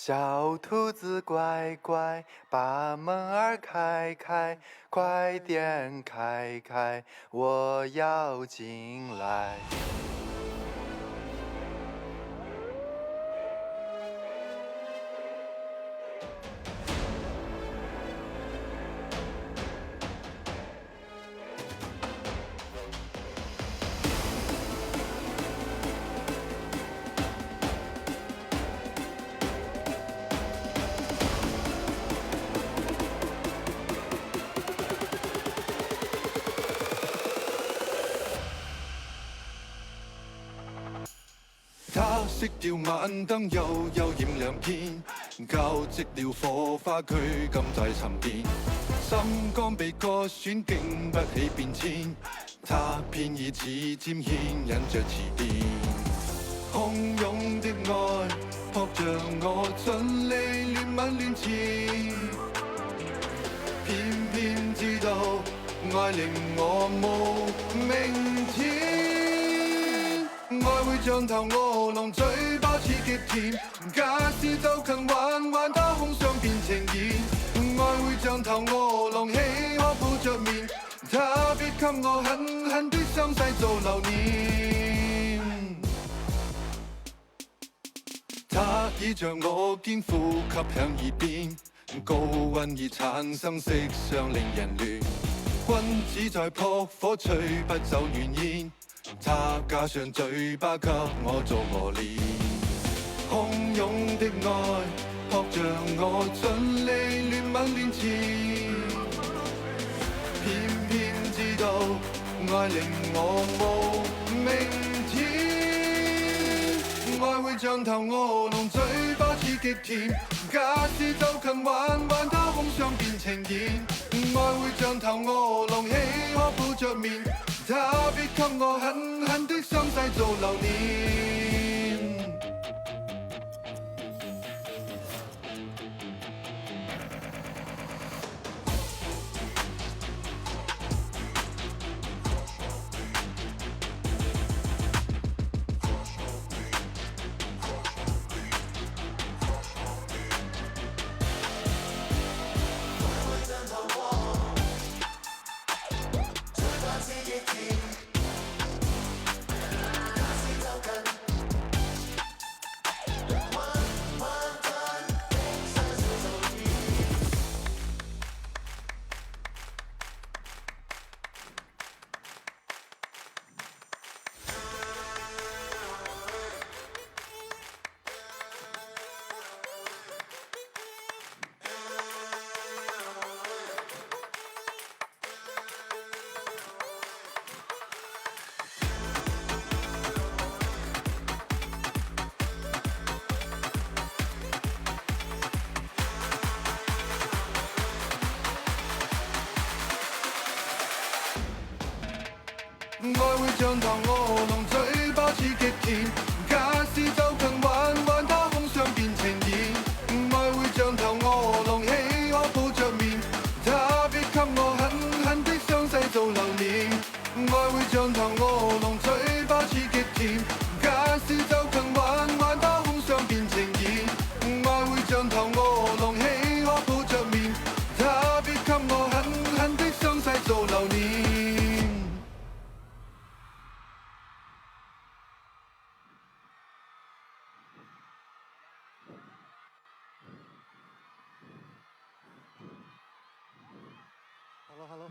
小兔子乖乖，把门儿开开，快点开开，我要进来。他熄掉晚燈，又染亮天，交織了火花，佢今在沉澱。心肝被割損，經不起變遷。他偏以指尖牽引着詞典，洶湧的愛撲着我，盡力亂吻亂纏，偏偏知道愛令我無明天。愛會像頭餓狼，嘴巴似極甜，假使就近玩玩，它空想變情意。愛會像頭餓狼，豈可抱着面？他必給我狠狠的傷勢做留念。他倚着我肩，呼吸響耳邊，高溫已產生色相令人亂。君子在撲火，吹不走暖煙。他加上嘴巴給我做磨練，洶湧的愛撲着我，盡力亂吻亂纏，偏偏知道愛令我無明天。愛會像頭餓狼，嘴巴似極甜，假使就近玩玩，它空想變情意。愛會像頭餓狼，豈可抱着面？他必給我狠狠的傷勢做留念。愛會像頭餓狼，嘴巴似極甜，假使就近玩玩，它空想變情意。愛會像頭餓狼，豈可抱着面？他必給我狠狠的傷勢做留念。愛會像頭餓狼，嘴巴似極甜，假使就近玩玩，它空想變情意。愛會像頭餓狼，豈可抱着面？他必給我狠狠的傷勢做留念。Hello，Hello。